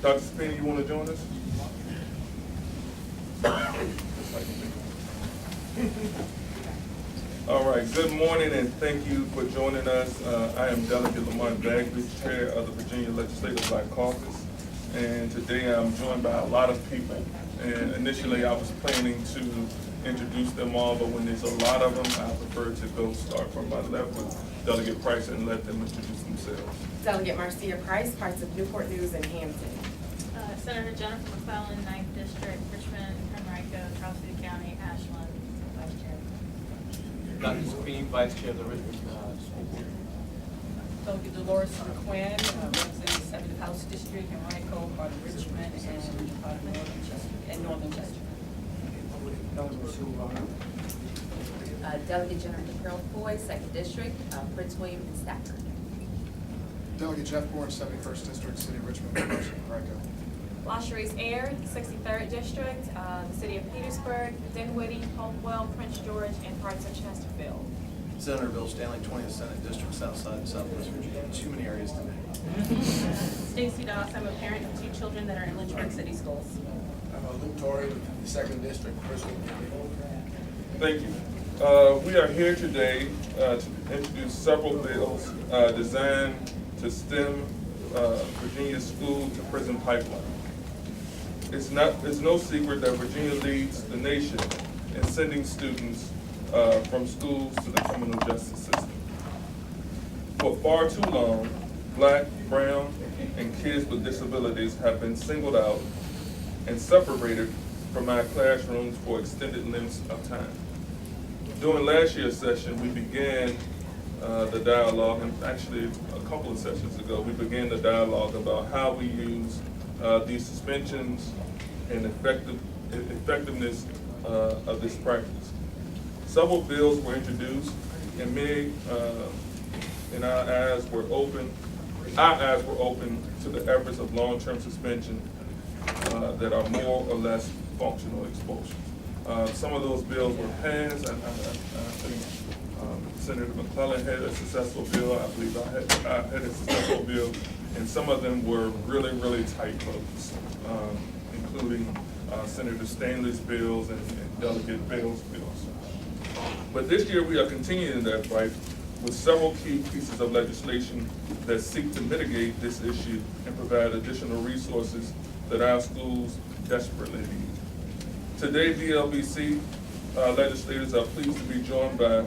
Dr. Spinny, you want to join us? All right, good morning and thank you for joining us. I am Delegate Lamont Bagley, Chair of the Virginia Legislative Black Caucus. And today I'm joined by a lot of people. And initially I was planning to introduce them all, but when there's a lot of them, I prefer to go start from my left with Delegate Price and let them introduce themselves. Delegate Marcia Price, Price of Newport News and Hampton. Senator Jennifer McClellan, 9th District, Richmond, Henrico, Charles City County, Ashland, Vice Chair. Dr. Spinny, Vice Chair of the Richmond School Board. Delegate Dolores McQuinn, representing 7th House District, Henrico, part of Richmond, and part of Northern Chester. Delegate Jennifer Pearl Foy, 2nd District, Prince William and Stafford. Delegate Jeff Moore, 71st District, City of Richmond, Henrico. LaSharice Air, 63rd District, the City of Petersburg, Dinwiddie, Hopewell, Prince George, and parts of Chesterfield. Senator Bill Stanley, 20th Senate District, Southside and Southwest Virginia. Too many areas to name. Stacy Doss, I'm a parent of 2 children that are in Lynchburg City Schools. Luke Torrey, 2nd District, Bristol. Thank you. We are here today to introduce several bills designed to stem Virginia's school to prison pipeline. It's no secret that Virginia leads the nation in sending students from schools to the criminal justice system. For far too long, Black, brown, and kids with disabilities have been singled out and separated from our classrooms for extended lengths of time. During last year's session, we began the dialogue, and actually a couple of sessions ago, we began the dialogue about how we use these suspensions and effectiveness of this practice. Several bills were introduced, and many in our eyes were open to the efforts of long-term suspension that are more or less functional exposures. Some of those bills were passed, and I think Senator McClellan had a successful bill. I believe I had a successful bill, and some of them were really, really tight votes, including Senator Stanley's bills and Delegate Bell's bills. But this year we are continuing that fight with several key pieces of legislation that seek to mitigate this issue and provide additional resources that our schools desperately need. Today, DLBC legislators are pleased to be joined by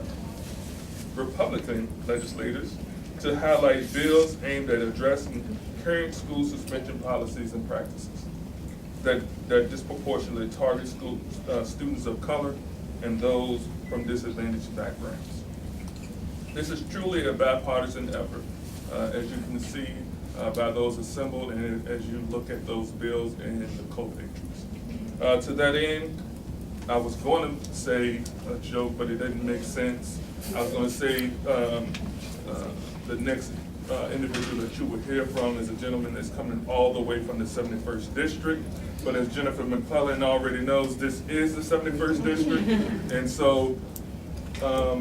Republican legislators to highlight bills aimed at addressing current school suspension policies and practices that disproportionately target students of color and those from disadvantaged backgrounds. This is truly a bipartisan effort, as you can see by those assembled and as you look at those bills and the co-patrons. To that end, I was going to say a joke, but it didn't make sense. I was going to say the next individual that you will hear from is a gentleman that's coming all the way from the 71st District. But as Jennifer McClellan already knows, this is the 71st District. And so I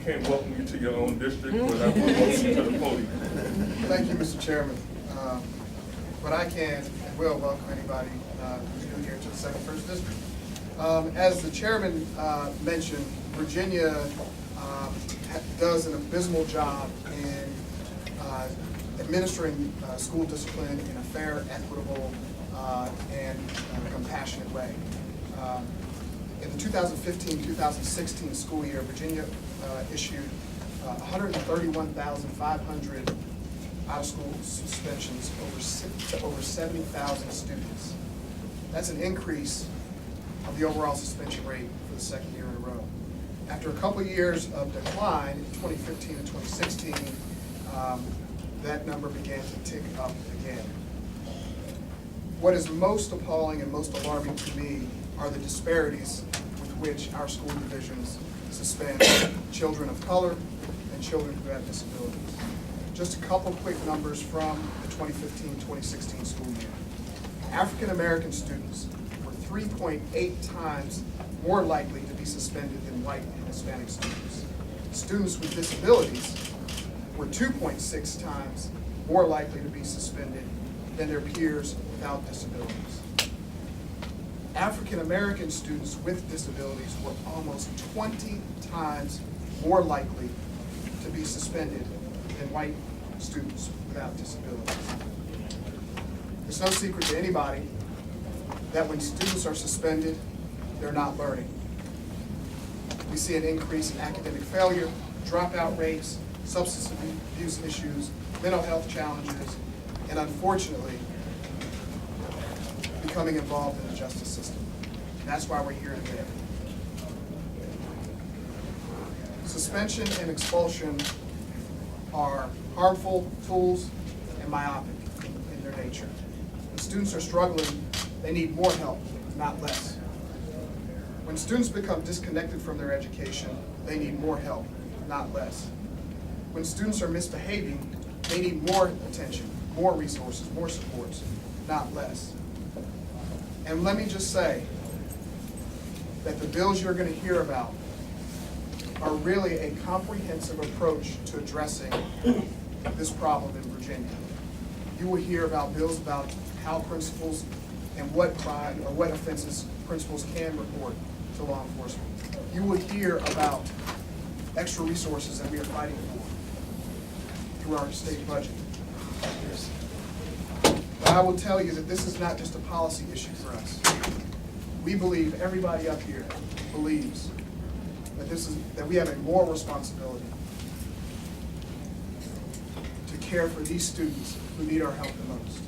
can't welcome you to your own district, but I will welcome you to the podium. Thank you, Mr. Chairman. But I can and will welcome anybody who's new here to the 71st District. As the chairman mentioned, Virginia does an abysmal job in administering school discipline in a fair, equitable, and compassionate way. In the 2015-2016 school year, Virginia issued 131,500 out-of-school suspensions to over 70,000 students. That's an increase of the overall suspension rate for the 2nd year in a row. After a couple years of decline in 2015 and 2016, that number began to tick up again. What is most appalling and most alarming to me are the disparities with which our school divisions suspend children of color and children who have disabilities. Just a couple quick numbers from the 2015-2016 school year. African American students were 3.8 times more likely to be suspended than white and Hispanic students. Students with disabilities were 2.6 times more likely to be suspended than their peers without disabilities. African American students with disabilities were almost 20 times more likely to be suspended than white students without disabilities. It's no secret to anybody that when students are suspended, they're not learning. We see an increase in academic failure, dropout rates, substance abuse issues, mental health challenges, and unfortunately, becoming involved in the justice system. That's why we're here today. Suspension and expulsion are harmful tools and myopic in their nature. When students are struggling, they need more help, not less. When students become disconnected from their education, they need more help, not less. When students are misbehaving, they need more attention, more resources, more supports, not less. And let me just say that the bills you're going to hear about are really a comprehensive approach to addressing this problem in Virginia. You will hear about bills about how principals and what crime or what offenses principals can report to law enforcement. You will hear about extra resources that we are fighting for through our state budget. But I will tell you that this is not just a policy issue for us. We believe, everybody up here believes, that we have a moral responsibility to care for these students who need our help the most.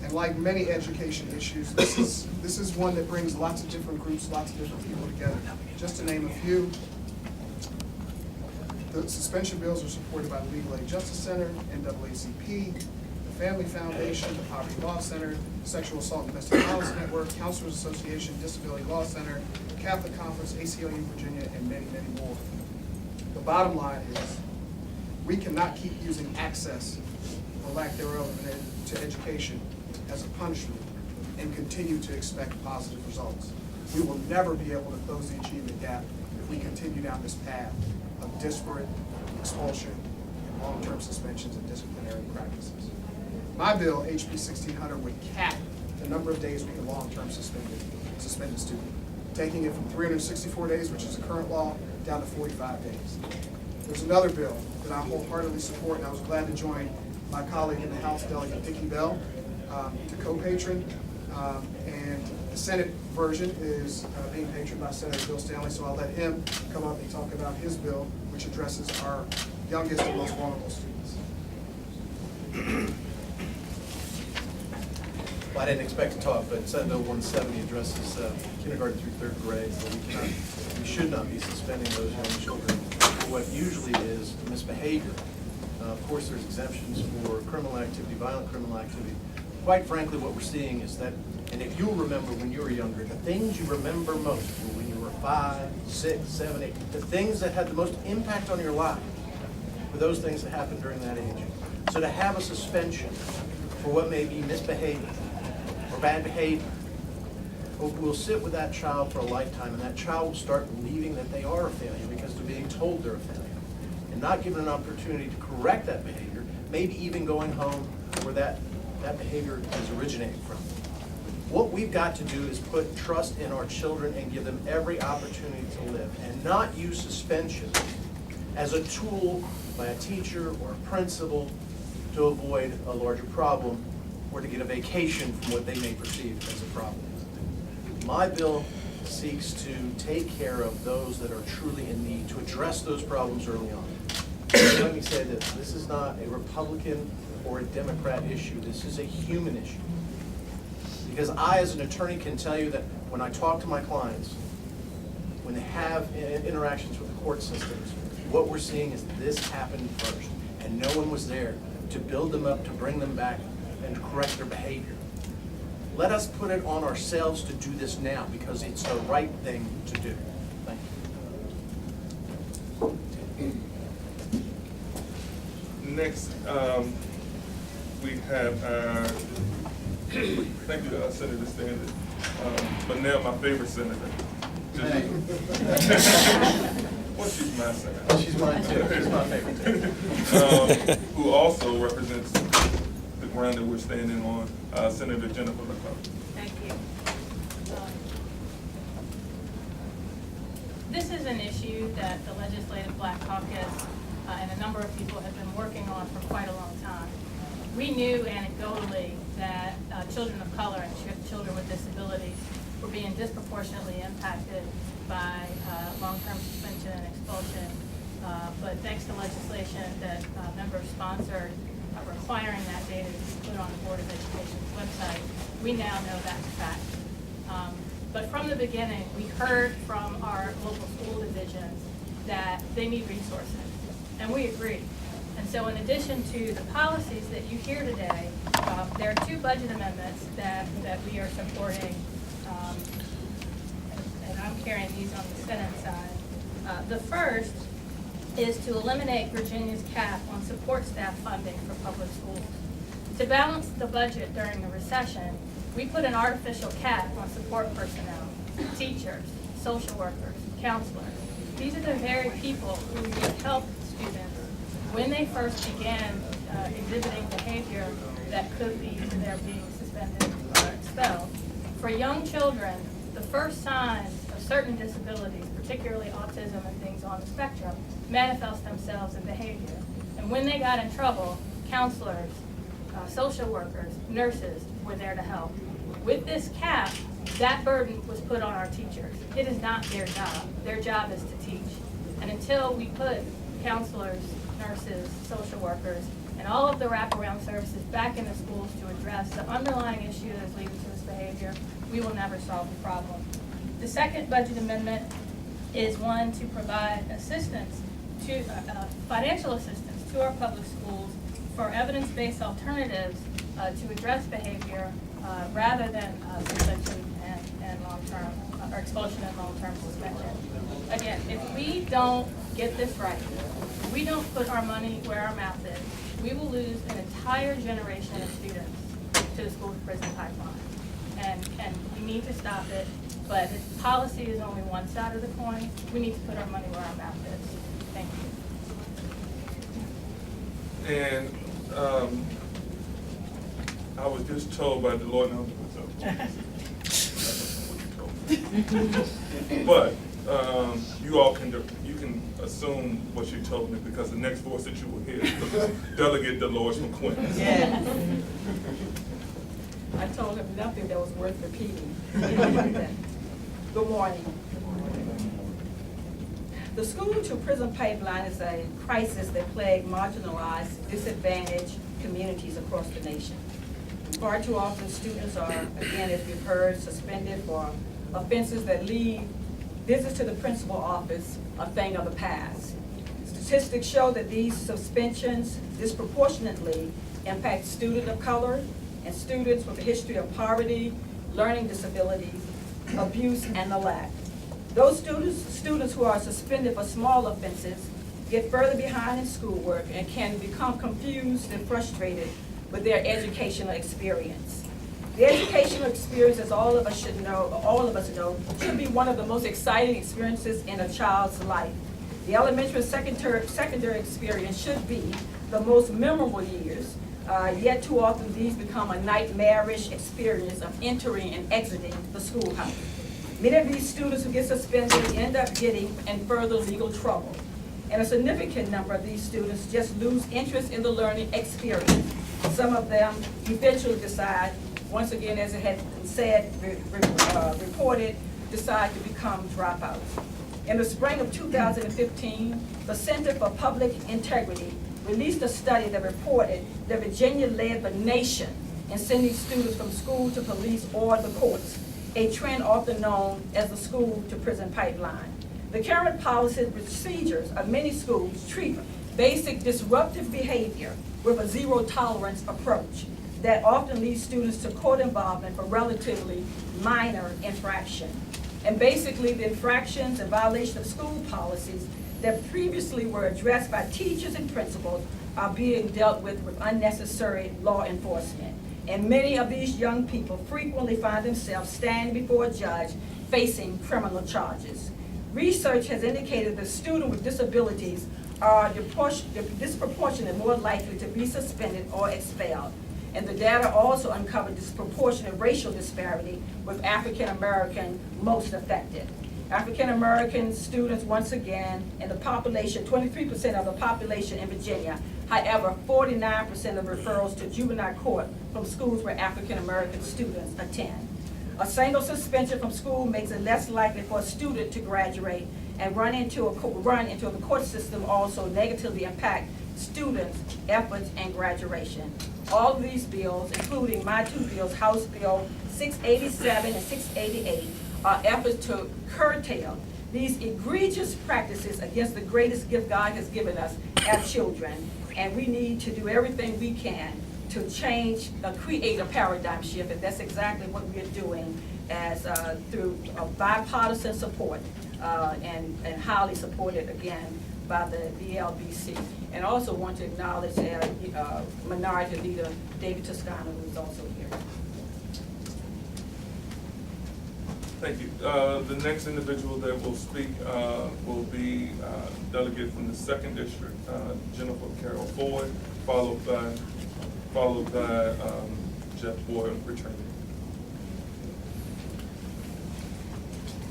And like many education issues, this is one that brings lots of different groups, lots of different people together. Just to name a few, the suspension bills are supported by the Legal Aid Justice Center, NAACP, the Family Foundation, the Poverty Law Center, Sexual Assault and Domestic Violence Network, Counselors Association, Disability Law Center, Catholic Conference, ACLU Virginia, and many, many more. The bottom line is, we cannot keep using access, or lack thereof, to education as a punishment and continue to expect positive results. We will never be able to close the achievement gap if we continue down this path of disparate expulsion and long-term suspensions and disciplinary practices. My bill, HB 1600, would cap the number of days we can long-term suspend a student, taking it from 364 days, which is the current law, down to 45 days. There's another bill that I wholeheartedly support, and I was glad to join my colleague in the House, Delegate Dickie Bell, to co-patron. And the Senate version is being patroned by Senator Bill Stanley, so I'll let him come up and talk about his bill, which addresses our youngest and most vulnerable students. Well, I didn't expect to talk, but Senate Bill 170 addresses kindergarten through third grade, so we should not be suspending those young children for what usually is misbehavior. Of course, there's exemptions for criminal activity, violent criminal activity. Quite frankly, what we're seeing is that, and if you'll remember when you were younger, the things you remember most were when you were 5, 6, 7, 8, the things that had the most impact on your life were those things that happened during that age. So to have a suspension for what may be misbehavior or bad behavior will sit with that child for a lifetime, and that child will start believing that they are a failure because they're being told they're a failure and not given an opportunity to correct that behavior, maybe even going home where that behavior is originating from. What we've got to do is put trust in our children and give them every opportunity to live, and not use suspension as a tool by a teacher or a principal to avoid a larger problem or to get a vacation from what they may perceive as a problem. My bill seeks to take care of those that are truly in need, to address those problems early on. Let me say this is not a Republican or a Democrat issue. This is a human issue. Because I, as an attorney, can tell you that when I talk to my clients, when they have interactions with the court systems, what we're seeing is this happened first, and no one was there to build them up, to bring them back, and to correct their behavior. Let us put it on ourselves to do this now, because it's the right thing to do. Thank you. Next, we have our, thank you, Senator Stanley, but now my favorite senator. Well, she's my senator. She's mine too. She's my favorite too. Who also represents the ground that we're standing on. Senator Jennifer McClellan. Thank you. This is an issue that the Legislative Black Caucus and a number of people have been working on for quite a long time. We knew anecdotally that children of color and children with disabilities were being disproportionately impacted by long-term suspension and expulsion. But thanks to legislation that members sponsored requiring that data to be put on the Board of Education's website, we now know that's a fact. But from the beginning, we heard from our local school divisions that they need resources, and we agree. And so in addition to the policies that you hear today, there are two budget amendments that we are supporting, and I'm carrying these on the Senate side. The first is to eliminate Virginia's cap on support staff funding for public schools. To balance the budget during the recession, we put an artificial cap on support personnel, teachers, social workers, counselors. These are the very people who would help students when they first began exhibiting behavior that could lead to their being suspended or expelled. For young children, the first signs of certain disabilities, particularly autism and things on the spectrum, manifest themselves in behavior. And when they got in trouble, counselors, social workers, nurses were there to help. With this cap, that burden was put on our teachers. It is not their job. Their job is to teach. And until we put counselors, nurses, social workers, and all of the wraparound services back in the schools to address the underlying issue that's leading to this behavior, we will never solve the problem. The second budget amendment is one to provide assistance to financial assistance to our public schools for evidence-based alternatives to address behavior rather than suspension and long-term or expulsion and long-term suspension. Again, if we don't get this right, if we don't put our money where our mouth is, we will lose an entire generation of students to the school to prison pipeline. And we need to stop it, but policy is only one side of the coin. We need to put our money where our mouth is. Thank you. And I was just told by the Lord knows but you all can assume what she told me, because the next voice that you will hear is Delegate Dolores McQuinn. Yeah. I told him nothing that was worth repeating. Good morning. The school to prison pipeline is a crisis that plagues marginalized, disadvantaged communities across the nation. Far too often, students are, again, as we've heard, suspended for offenses that leave visits to the principal office a thing of the past. Statistics show that these suspensions disproportionately impact students of color and students with a history of poverty, learning disabilities, abuse, and neglect. Those students who are suspended for small offenses get further behind in schoolwork and can become confused and frustrated with their educational experience. The educational experience, as all of us know, should be one of the most exciting experiences in a child's life. The elementary and secondary experience should be the most memorable years, yet too often these become a nightmarish experience of entering and exiting the schoolhouse. Many of these students who get suspended end up getting in further legal trouble. And a significant number of these students just lose interest in the learning experience. Some of them eventually decide, once again, as it had been said, reported, decide to become dropouts. In the spring of 2015, the Center for Public Integrity released a study that reported that Virginia led the nation in sending students from school to police or the courts, a trend often known as the school to prison pipeline. The current policy and procedures of many schools treat basic disruptive behavior with a zero tolerance approach that often leads students to court involvement for relatively minor infraction. And basically, the infractions and violation of school policies that previously were addressed by teachers and principals are being dealt with unnecessary law enforcement. And many of these young people frequently find themselves standing before a judge facing criminal charges. Research has indicated that students with disabilities are disproportionately more likely to be suspended or expelled. And the data also uncovered disproportionate racial disparity, with African American most affected. African American students, once again, in the population, 23% of the population in Virginia. However, 49% of referrals to juvenile court from schools where African American students attend. A single suspension from school makes it less likely for a student to graduate, and run into the court system also negatively impact students' efforts and graduation. All of these bills, including my two bills, House Bill 687 and 688, are efforts to curtail these egregious practices against the greatest gift God has given us as children. And we need to do everything we can to change, create a paradigm shift, and that's exactly what we're doing as through bipartisan support and highly supported again by the BLBC. And also want to acknowledge Minority Leader David Toscano, who is also here. Thank you. The next individual that will speak will be delegate from the 2nd District, Jennifer Carroll Ford, followed by Jeff Boyd returning.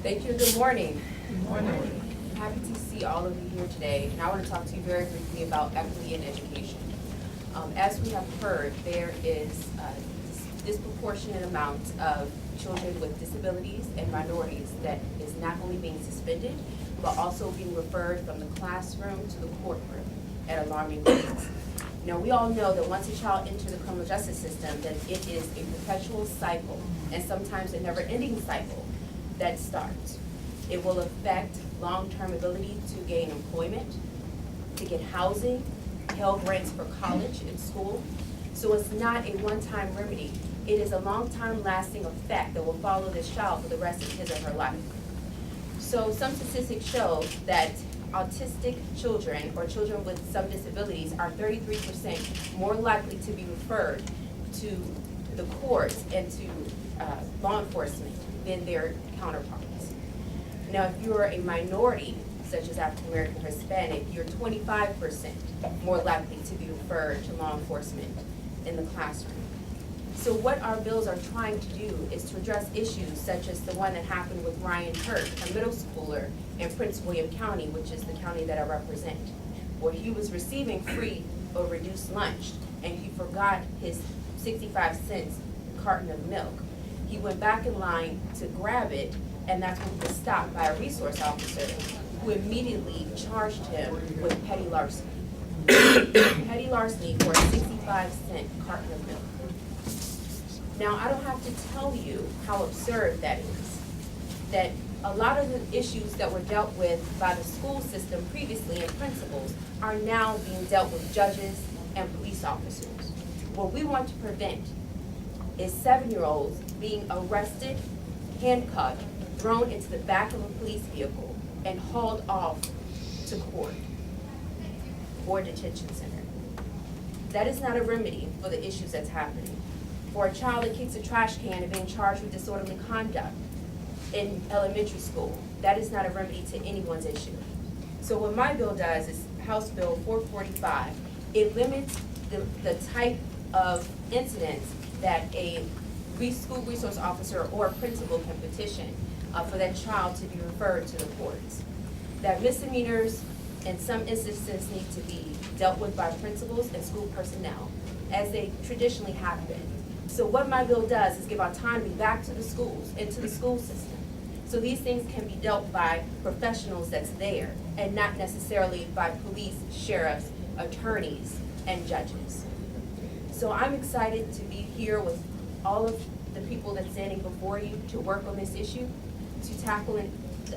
Thank you, good morning. Good morning. I'm happy to see all of you here today, and I want to talk to you very briefly about equity in education. As we have heard, there is a disproportionate amount of children with disabilities and minorities that is not only being suspended, but also being referred from the classroom to the courtroom at alarming rates. Now, we all know that once a child enters the criminal justice system, that it is a perpetual cycle, and sometimes a never-ending cycle that starts. It will affect long-term ability to gain employment, to get housing, Pell Grants for college and school. So it's not a one-time remedy. It is a long-time lasting effect that will follow this child for the rest of his or her life. So some statistics show that autistic children or children with some disabilities are 33% more likely to be referred to the courts and to law enforcement than their counterparts. Now, if you're a minority, such as African American or Hispanic, you're 25% more likely to be referred to law enforcement in the classroom. So what our bills are trying to do is to address issues such as the one that happened with Ryan Hurt, a middle schooler in Prince William County, which is the county that I represent, where he was receiving free or reduced lunch, and he forgot his 65-cent carton of milk. He went back in line to grab it, and that's when he was stopped by a resource officer who immediately charged him with petty larceny. Petty larceny for a 65-cent carton of milk. Now, I don't have to tell you how absurd that is, that a lot of the issues that were dealt with by the school system previously and principals are now being dealt with judges and police officers. What we want to prevent is 7-year-olds being arrested, handcuffed, thrown into the back of a police vehicle, and hauled off to court or detention center. That is not a remedy for the issues that's happening. For a child that kicks a trash can and being charged with disorderly conduct in elementary school, that is not a remedy to anyone's issue. So what my bill does is House Bill 445. It limits the type of incidents that a school resource officer or a principal can petition for that child to be referred to the courts. That misdemeanors in some instances need to be dealt with by principals and school personnel, as they traditionally have been. So what my bill does is give autonomy back to the schools and to the school system. So these things can be dealt by professionals that's there, and not necessarily by police, sheriffs, attorneys, and judges. So I'm excited to be here with all of the people that's standing before you to work on this issue, to tackle it,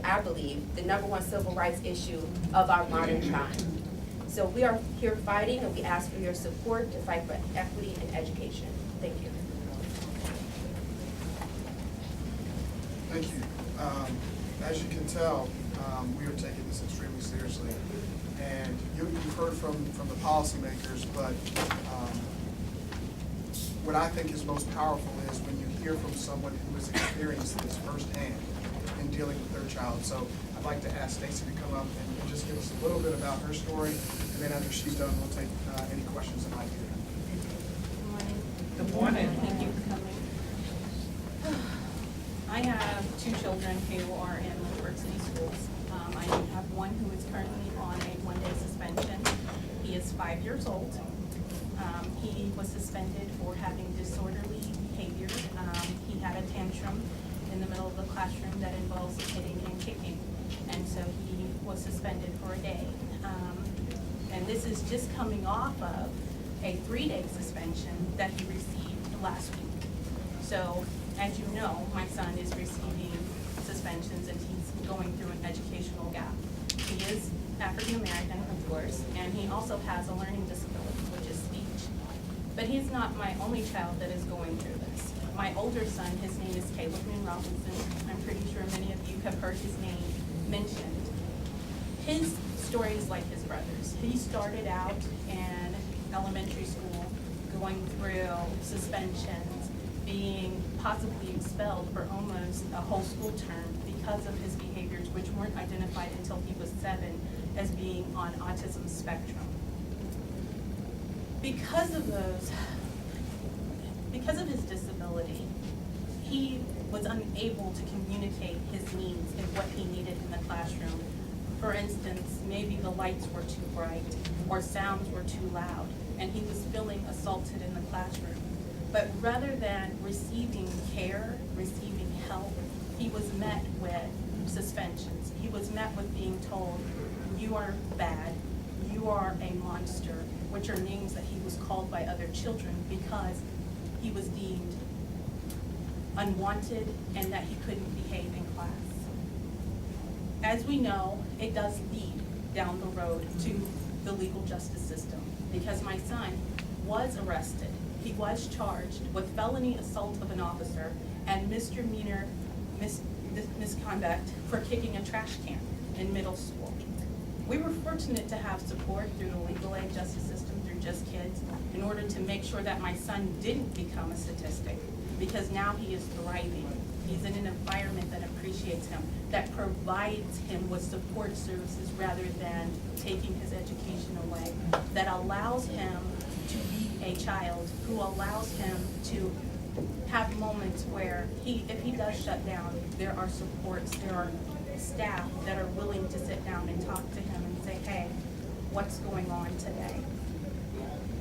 I believe, the #1 civil rights issue of our modern time. So we are here fighting, and we ask for your support to fight for equity in education. Thank you. Thank you. As you can tell, we are taking this extremely seriously. And you've heard from the policymakers, but what I think is most powerful is when you hear from someone who has experienced this firsthand in dealing with their child. So I'd like to ask Stacey to come up and just give us a little bit about her story, and then after she's done, we'll take any questions that might be there. Good morning. Good morning. Thank you for coming. I have two children who are in Lynchburg City Schools. I have one who is currently on a one-day suspension. He is 5 years old. He was suspended for having disorderly behavior. He had a tantrum in the middle of the classroom that involves hitting and kicking, and so he was suspended for a day. And this is just coming off of a 3-day suspension that he received last week. So, as you know, my son is receiving suspensions and he's going through an educational gap. He is African American, of course, and he also has a learning disability, which is speech. But he's not my only child that is going through this. My older son, his name is Caleb Moon Robinson. I'm pretty sure many of you have heard his name mentioned. His story is like his brother's. He started out in elementary school, going through suspensions, being possibly expelled for almost a whole school term because of his behaviors, which weren't identified until he was 7 as being on autism spectrum. Because of his disability, he was unable to communicate his needs and what he needed in the classroom. For instance, maybe the lights were too bright or sounds were too loud, and he was feeling assaulted in the classroom. But rather than receiving care, receiving help, he was met with suspensions. He was met with being told, you are bad, you are a monster, which are names that he was called by other children because he was deemed unwanted and that he couldn't behave in class. As we know, it does lead down the road to the legal justice system because my son was arrested. He was charged with felony assault of an officer and misdemeanor misconduct for kicking a trash can in middle school. We were fortunate to have support through the legal aid justice system, through Just Kids, in order to make sure that my son didn't become a statistic, because now he is thriving. He's in an environment that appreciates him, that provides him with support services rather than taking his education away, that allows him to be a child, who allows him to have moments where if he does shut down, there are supports, there are staff that are willing to sit down and talk to him and say, hey, what's going on today?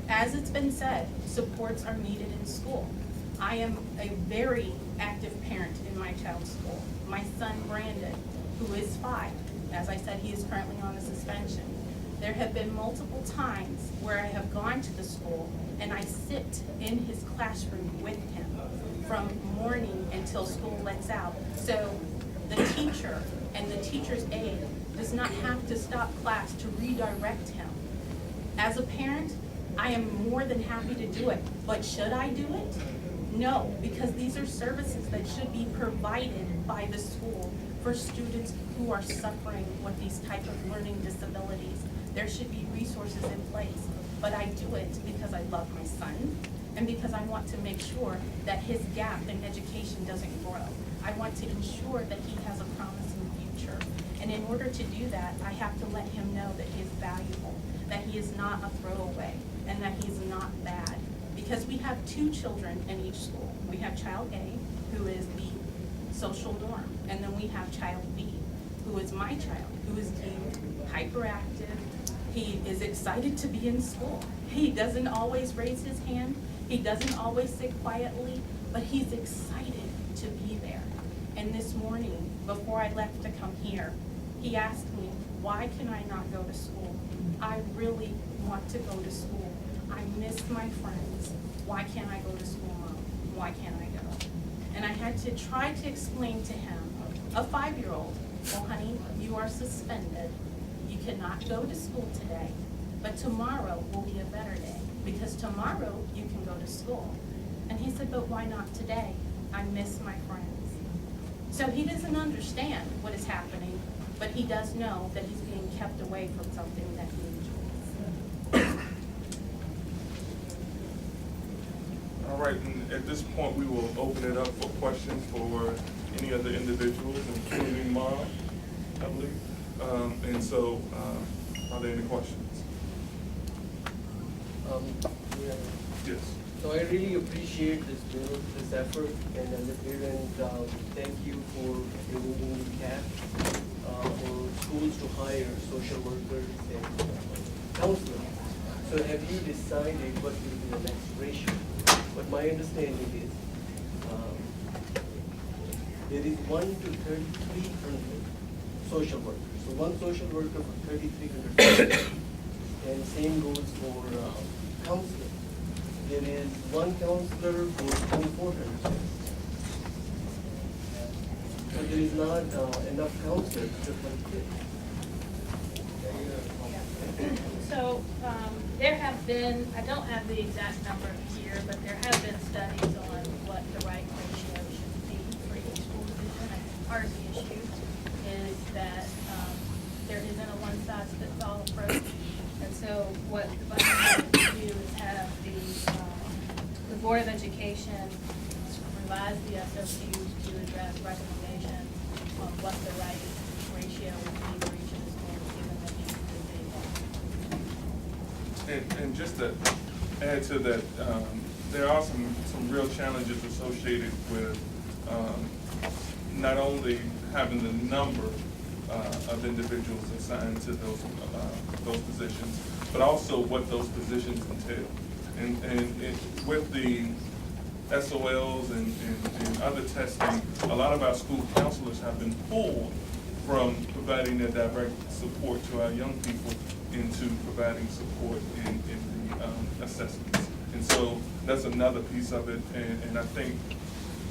As it's been said, supports are needed in school. I am a very active parent in my child's school. My son Brandon, who is 5, as I said, he is currently on a suspension. There have been multiple times where I have gone to the school and I sit in his classroom with him from morning until school lets out. So the teacher and the teacher's aide does not have to stop class to redirect him. As a parent, I am more than happy to do it, but should I do it? No, because these are services that should be provided by the school for students who are suffering with these type of learning disabilities. There should be resources in place, but I do it because I love my son and because I want to make sure that his gap in education doesn't grow. I want to ensure that he has a promising future. And in order to do that, I have to let him know that he is valuable, that he is not a throwaway, and that he's not bad. Because we have 2 children in each school. We have child A, who is the social norm, and then we have child B, who is my child, who is deemed hyperactive. He is excited to be in school. He doesn't always raise his hand. He doesn't always sit quietly, but he's excited to be there. And this morning, before I left to come here, he asked me, why can I not go to school? I really want to go to school. I miss my friends. Why can't I go to school, Mom? Why can't I go? And I had to try to explain to him, a 5-year-old, well, honey, you are suspended. You cannot go to school today, but tomorrow will be a better day because tomorrow you can go to school. And he said, but why not today? I miss my friends. So he doesn't understand what is happening, but he does know that he's being kept away from something that he enjoys. All right, and at this point, we will open it up for questions for any other individuals, including Mom, I believe. And so, are there any questions? Yeah. Yes. So I really appreciate this bill, this effort, and the parent, thank you for removing the cap for schools to hire social workers and counselors. So have you decided what will be the next ratio? But my understanding is there is 1 to 3,300 social workers. So one social worker for 3,300, and same goes for counselors. There is one counselor for 2,400. So there is not enough counselors to fulfill. So, there have been, I don't have the exact number here, but there have been studies on what the right ratio should be for each school division. I think part of the issue is that, there isn't a one-size-fits-all approach. And so what the budget committee do is have the Board of Education revise the SOQs to address recommendations on what the right ratio would be for each of the schools, given the needs of the data. And just to add to that, there are some real challenges associated with not only having the number of individuals assigned to those positions, but also what those positions entail. And with the SOLs and other testing, a lot of our school counselors have been pulled from providing their direct support to our young people into providing support in the assessments. And so that's another piece of it. And I think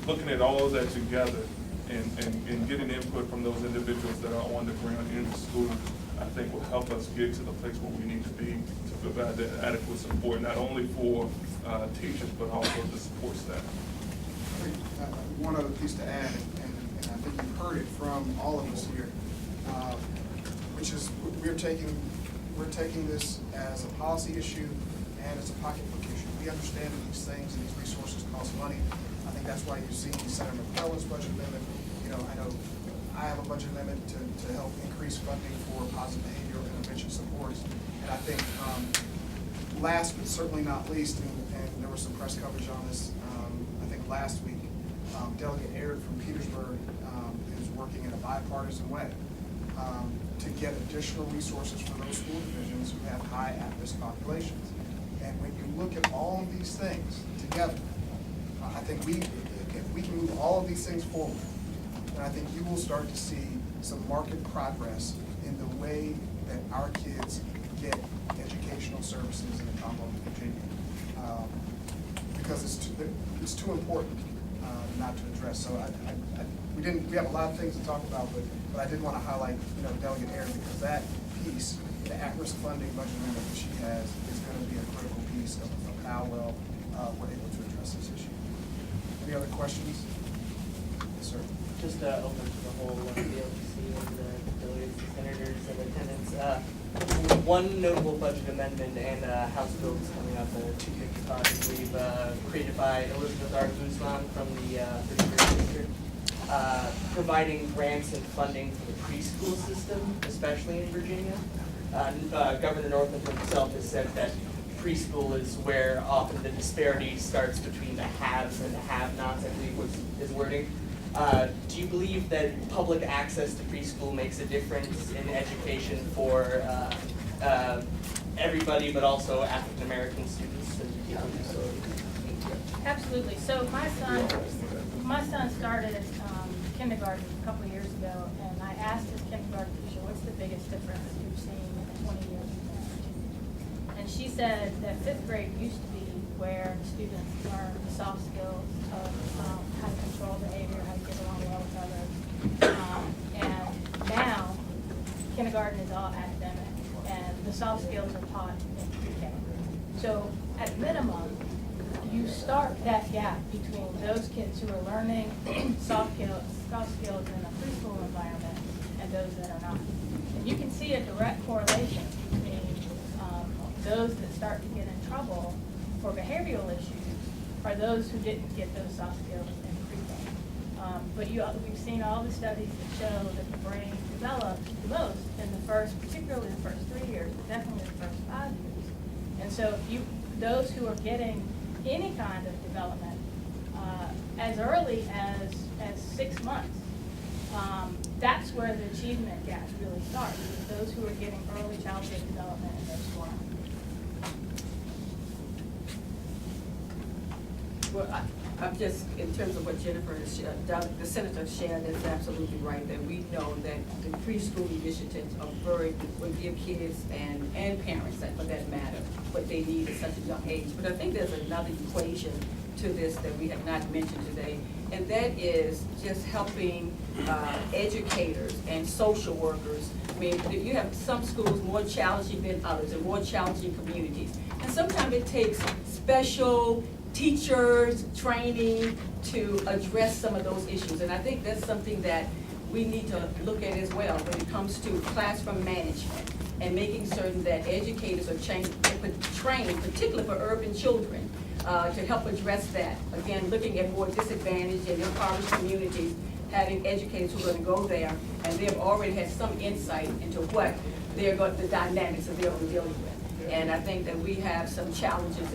looking at all of that together and getting input from those individuals that are on the ground in the school, I think will help us get to the place where we need to be to provide that adequate support, not only for teachers, but also the support staff. I think, one other piece to add, and I think you've heard it from all of us here, which is we're taking this as a policy issue and as a pocketbook issue. We understand that these things and these resources cost money. I think that's why you've seen Senator McClellan's budget limit. You know, I know I have a budget limit to help increase funding for positive behavioral intervention supports. And I think last but certainly not least, and there was some press coverage on this, I think last week, Delegate Aird from Petersburg is working in a bipartisan way to get additional resources for those school divisions who have high at-risk populations. And when you look at all of these things together, I think if we can move all of these things forward, then I think you will start to see some marked progress in the way that our kids get educational services in the Commonwealth of Virginia. Because it's too important not to address. So we have a lot of things to talk about, but I did want to highlight, Delegate Aird, because that piece, the at-risk funding budget limit that she has, is going to be a critical piece of how well we're able to address this issue. Any other questions? Yes, sir. Just open to the whole BLGC and the delegates, the senators, and attendants. One notable budget amendment and House bill is coming up, 255, I believe, created by Elizabeth R. Guzman from the 33rd District, providing grants and funding for the preschool system, especially in Virginia. Governor Northam himself has said that preschool is where often the disparity starts between the haves and the have-nots, I believe was his wording. Do you believe that public access to preschool makes a difference in education for everybody, but also African American students and people with disabilities? Absolutely. So my son started kindergarten a couple of years ago, and I asked his kindergarten teacher, what's the biggest difference you've seen in the 20 years you've been in Virginia? And she said that 5th grade used to be where students learn the soft skills of how to control behavior, how to get along well with others. And now, kindergarten is all academic, and the soft skills are taught in pre-K. So at minimum, you start that gap between those kids who are learning soft skills in a preschool environment and those that are not. And you can see a direct correlation between those that start to get in trouble for behavioral issues are those who didn't get those soft skills in pre-K. But we've seen all the studies that show that the brain develops the most in particularly the first 3 years, but definitely the first 5 years. And so those who are getting any kind of development as early as 6 months. That's where the achievement gaps really start, with those who are getting early childhood development in those forums. Well, I'm just, in terms of what Jennifer, the senator shared, is absolutely right, that we know that the preschool initiatives are very, will give kids and parents, for that matter, what they need at such a young age. But I think there's another equation to this that we have not mentioned today, and that is just helping educators and social workers. I mean, you have some schools more challenging than others, and more challenging communities. And sometimes it takes special teachers, training to address some of those issues. And I think that's something that we need to look at as well when it comes to classroom management and making certain that educators are trained, particularly for urban children, to help address that. Again, looking at more disadvantaged and impoverished communities, having educators who are going to go there, and they've already had some insight into what the dynamics that they're dealing with. And I think that we have some challenges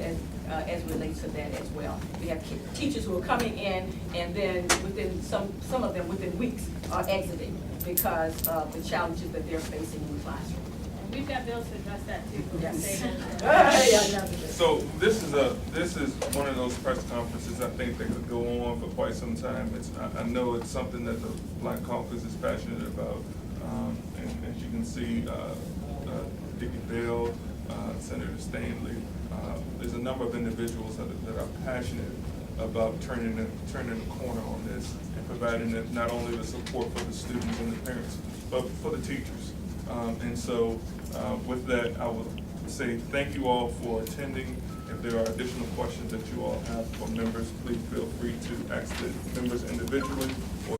as relates to that as well. We have teachers who are coming in, and then within some of them within weeks are exiting because of the challenges that they're facing in the classroom. And we've got bills to address that too. Yes. So this is one of those press conferences I think that could go on for quite some time. I know it's something that the Black Caucus is passionate about, and as you can see, Dickie Bell, Senator Stanley. There's a number of individuals that are passionate about turning the corner on this and providing not only the support for the students and the parents, but for the teachers. And so with that, I would say thank you all for attending. If there are additional questions that you all have for members, please feel free to ask the members individually.